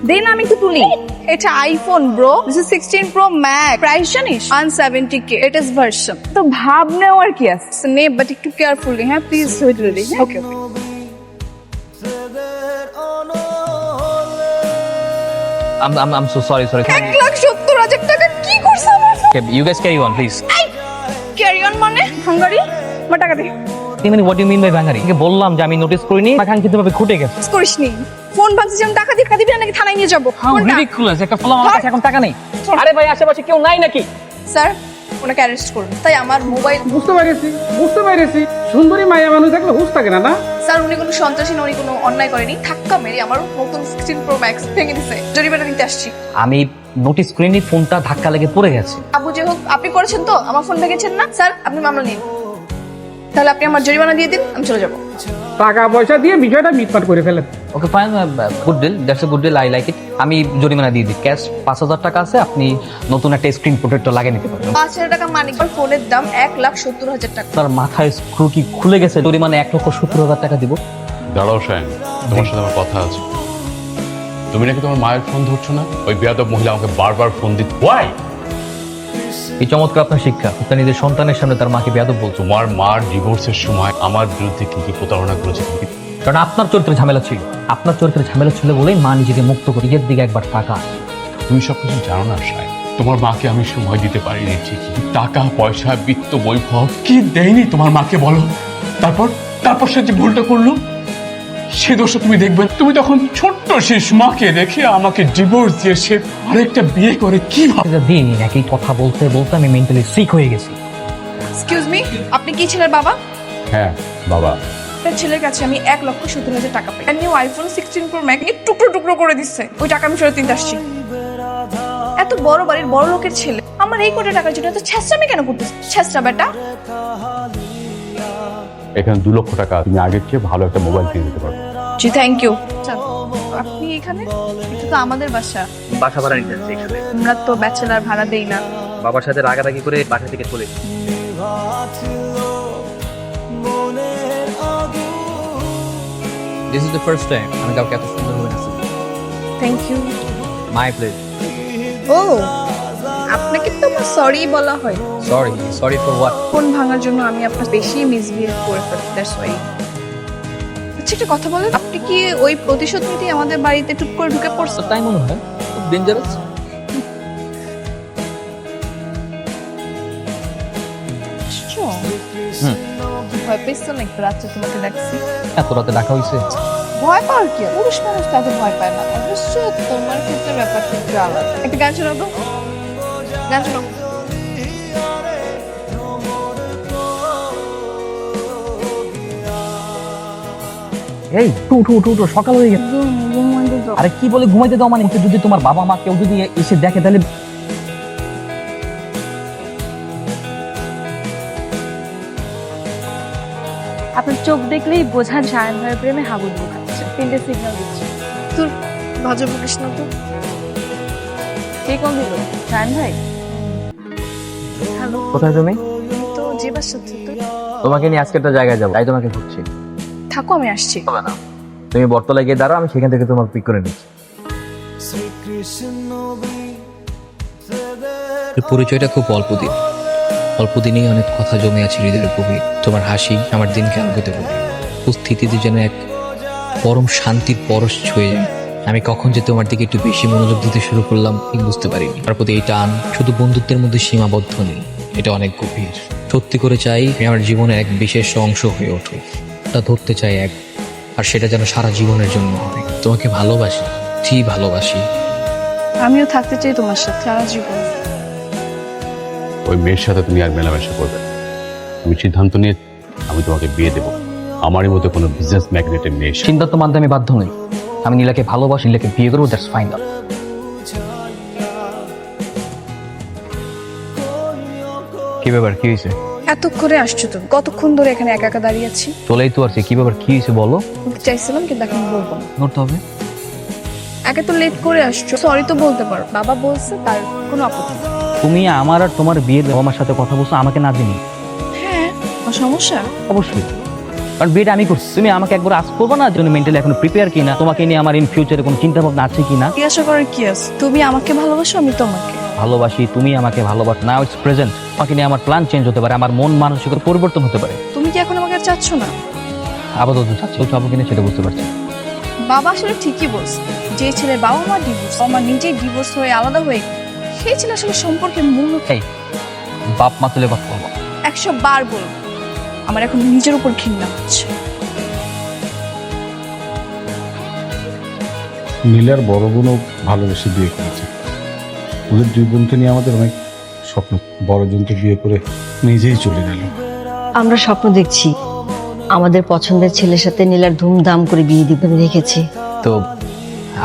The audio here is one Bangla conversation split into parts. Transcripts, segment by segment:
দেন আমি একটু তুলি। এটা iPhone bro, this is 16 pro max. Price জানিস 170k, ইট ইজ ভার্সন। তো ভাব নেওয়ার কি আছে, নে বাট একটু কেয়ারফুলি। হ্যাঁ please wait ready. Okay okay. I'm so sorry. 1,70,000 টাকা কি করছ আমার? Okay, you guys carry on, please. Carry on মানে হাঙ্গারি? আমার টাকা দে। What do you mean by Bangari? বললাম যে আমি নোটিস করিনি, আকাঙ্ক্ষিতভাবে ঘটে গেছে। করিসনি। ফোন ভাঙছিস, আমি টাকা দিবি নাকি থানায় নিয়ে যাবো? How ridiculous! একটা ফোন আমার কাছে এখন টাকা নেই। আরে ভাই আশেপাশে কেউ নাই নাকি? স্যার ওনাকে অ্যারেস্ট করুন। তাই আমার মোবাইল। বুঝতে পেরেছি সুন্দরী মায়া মানুষ দেখলে হুঁশ থাকে না। স্যার উনি কোনো সন্ত্রাসী না, উনি কোনো অন্যায় করেনি। ধাক্কা মেরে আমার নতুন 16 প্রো ম্যাক্স ভেঙে দিছে। জরিমানা দিতে আসছি। আমি নোটিস করিনি, ফোনটা ধাক্কা লেগে পড়ে গেছে। আবু যে হোক, আপনি করেছেন তো? আমার ফোন ভেঙেছেন না? স্যার আপনি মামলা নিন। তাহলে আপনি আমার জরিমানা দিয়ে দিন, আমি চলে যাবো। টাকা পয়সা দিয়ে বিষয়টা মিটমাট করে ফেলে। Okay fine, good deal, that's a good deal, I like it. আমি জরিমানা দিয়ে দিই। ক্যাশ 5,000 টাকা আছে, আপনি নতুন একটা স্ক্রিন প্রোটেক্টর লাগিয়ে নিতে পারবেন। 5,000 টাকা মানে ফোনের দাম 1,70,000 টাকা। তার মাথায় স্ক্রু কি খুলে গেছে? জরিমানা 1,70,000 টাকা দিব। দাঁড়াও শায়ন, তোমার সাথে আমার কথা আছে। তুমি নাকি তোমার মায়ের ফোন ধরছো না? ওই বেয়াদব মহিলা আমাকে বারবার ফোন দিত। ওয়াই? এই চমৎকার আপনার শিক্ষা, আপনার নিজের সন্তানের সামনে তার মাকে বেয়াদব বলছো। তোমার মার ডিভোর্সের সময় আমার বিরুদ্ধে কি কি প্রতারণা করেছে তুমি কি? কারণ আপনার চরিত্রে ঝামেলা ছিল, আপনার চরিত্রে ঝামেলা ছিল বলেই মা নিজেকে মুক্ত করে নিজের দিকে একবার তাকা। তুমি সবকিছু জানো না শায়ন। তোমার মাকে আমি সময় দিতে পারিনি ঠিকই, টাকা পয়সা বিত্ত বৈভব কি দেয়নি তোমার মাকে বলো। তারপর সে যে ভুলটা করলো, সে দোষটা তুমি দেখবে। তুমি তখন ছোট্ট শেষ মাকে রেখে আমাকে ডিভোর্স দিয়ে সে আরেকটা বিয়ে করে কি দিন একই কথা বলতে বলতে আমি মেন্টালি সিক হয়ে গেছি। এক্সকিউজ মি, আপনি কি ছেলের বাবা? হ্যাঁ বাবা। তার ছেলের কাছে আমি 1,70,000 টাকা পাই। নিউ আইফোন 16 প্রো ম্যাক্স টুকরো টুকরো করে দিচ্ছে। ওই টাকা আমি ফেরত দিতে আসছি। এত বড় বাড়ির বড় লোকের ছেলে আমার এই কোটি টাকার জন্য এত ছেঁচড়ামি কেন করতেছে? ছেঁচড়া বেটা। এখানে 2 লক্ষ টাকা, তুমি আগের চেয়ে ভালো একটা মোবাইল কিনে দিতে পারো। জি থ্যাংক ইউ। আপনি এখানে? এটা তো আমাদের বাসা। বাসা ভাড়া নিতে চাই এখানে। আমরা তো ব্যাচেলার ভাড়া দেই না। বাবার সাথে রাগারাগি করে বাসা থেকে চলে এসেছি। This is the first time আমি কাউকে এত সুন্দর ভাবে নাচতে দেখি। Thank you. My pleasure. ও আপনাকে তো আমার সরি বলা হয়। Sorry for what? ফোন ভাঙার জন্য আমি আপনার বেশি মিসবিহেভ করে ফেলি, দ্যাটস ওয়াই। আচ্ছা একটা কথা বলেন, আপনি কি ওই প্রতিশোধ নিতে আমাদের বাড়িতে টুক করে ঢুকে পড়ছেন? তাই মনে হয়, খুব ডেঞ্জারাস। ভয় পেয়েছো নাকি রাত্রে তোমাকে ডাকছি? এত রাতে ডাকা হয়েছে? ভয় পাওয়ার কি? পুরুষ মানুষ তাতে ভয় পায় না। অবশ্য তোমার ক্ষেত্রে ব্যাপারটা একটু আলাদা। একটা গান শোনাও তো, গান শোনাও। এই উঠো, সকাল হয়ে গেছে। আরে কি বলে ঘুমাইতে দাও মানে? যদি তোমার বাবা মা কেউ যদি এসে দেখে তাহলে? আপনার চোখ দেখলেই বোঝা শায়ন ভাইয়ের প্রেমে হাবুল বোঝাচ্ছে। 3টে সিগন্যাল দিচ্ছে। তোর বাজে বলিস না তো। কে কল দিল? শায়ন ভাই। হ্যালো, কোথায় তুমি? তো যে বাসাতে তুই? তোমাকে নিয়ে আজকে একটা জায়গায় যাবো, তাই তোমাকে খুঁজছি। থাকো, আমি আসছি। হবে না, তুমি বটতলায় গিয়ে দাঁড়াও, আমি সেখান থেকে তোমার পিক করে নিচ্ছি। পরিচয়টা খুব অল্প দিনেই অনেক কথা জমে আছে হৃদয়ের গভীর। তোমার হাসি আমার দিনকে আলোকিত করে, উপস্থিতিতে যেন এক পরম শান্তির পরশ ছুঁয়ে যায়। আমি কখন যে তোমার দিকে একটু বেশি মনোযোগ দিতে শুরু করলাম ঠিক বুঝতে পারিনি। তার প্রতি এই টান শুধু বন্ধুত্বের মধ্যে সীমাবদ্ধ নেই, এটা অনেক গভীর। সত্যি করে চাই আমি আমার জীবনের এক বিশেষ অংশ হয়ে ওঠো, তা ধরতে চাই এক, আর সেটা যেন সারা জীবনের জন্য হবে। তোমাকে ভালোবাসি, ঠিক ভালোবাসি। আমিও থাকতে চাই তোমার সাথে সারা জীবন। ওই মেয়ের সাথে তুমি আর মেলামেশা করবে না। আমি সিদ্ধান্ত নিয়ে আমি তোমাকে বিয়ে দেবো। আমারই মতো কোনো বিজনেস ম্যাগনেটের মেয়ে। সিদ্ধান্ত মানতে আমি বাধ্য নই। আমি নীলাকে ভালোবাসি, নীলাকে বিয়ে করবো, দ্যাটস ফাইনাল। কি ব্যাপার, কি হয়েছে? এতক্ষণে আসছো তুমি? কতক্ষণ ধরে এখানে একা একা দাঁড়িয়ে আছি? চলেই তো আসছে, কি ব্যাপার, কি হয়েছে বলো। বলতে চাইছিলাম কিন্তু এখন বলবো না। ধরতে হবে? একে তো লেট করে আসছো, সরি তো বলতে পারো। বাবা বলছে তার কোনো আপত্তি নেই। তুমি আমার আর তোমার বিয়ের আমার সাথে কথা বলছো আমাকে না জানি? হ্যাঁ, কোনো সমস্যা? অবশ্যই। কারণ বিয়েটা আমি করছি। তুমি আমাকে একবার আজ করবো না জন্য মেন্টালি এখন প্রিপেয়ার কিনা, তোমাকে নিয়ে আমার ইন ফিউচারে কোনো চিন্তা ভাবনা আছে কিনা। জিজ্ঞাসা করার কি আছে? তুমি আমাকে ভালোবাসো, আমি তোমাকে ভালোবাসি, তুমি আমাকে ভালোবাসো, নাও ইটস প্রেজেন্ট। তোমাকে নিয়ে আমার প্ল্যান চেঞ্জ হতে পারে, আমার মন মানসিকতার পরিবর্তন হতে পারে। তুমি কি এখন আমাকে আর চাচ্ছ না? আপাতত চাচ্ছি চাবো কিনা সেটা বুঝতে পারছি। বাবা আসলে ঠিকই বলছে, যে ছেলে বাবা মা ডিভোর্স, আমার নিজেই ডিভোর্স হয়ে আলাদা হয়ে, সেই ছেলে আসলে সম্পর্কের মূল্য এই বাপ মা তুলে কথা বলবো। 100 বার বলবো, আমার এখন নিজের উপর ঘৃণা হচ্ছে। নীলার বড় বোনও ভালোবেসে বিয়ে করেছে। ওদের দুই বোনকে নিয়ে আমাদের অনেক স্বপ্ন। বড় বোনকে বিয়ে করে নিজেই চলে গেল। আমরা স্বপ্ন দেখছি আমাদের পছন্দের ছেলের সাথে নীলার ধুমধাম করে বিয়ে দিবেন দেখেছি। তো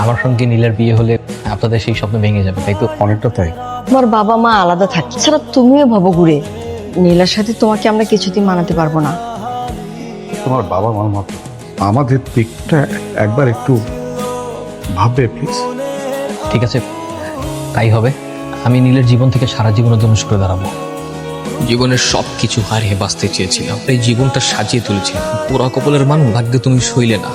আমার সঙ্গে নীলার বিয়ে হলে আপনাদের সেই স্বপ্ন ভেঙে যাবে, তাই তো? অনেকটা তাই। তোমার বাবা মা আলাদা থাকে, ছাড়া তুমিও ভবঘুরে। নীলার সাথে তোমাকে আমরা কিছুতেই মানাতে পারবো না। তোমার বাবা মার মতো আমাদের দিকটা একবার একটু ভাববে প্লিজ। ঠিক আছে, তাই হবে। আমি নীলের জীবন থেকে সারা জীবনের জন্য সরে দাঁড়াবো। জীবনের সব কিছু হারিয়ে বাঁচতে চেয়েছিলাম, এই জীবনটা সাজিয়ে তুলেছিলাম। পোড়া কপালের মানুষ, ভাগ্যে তুমি সইলে না।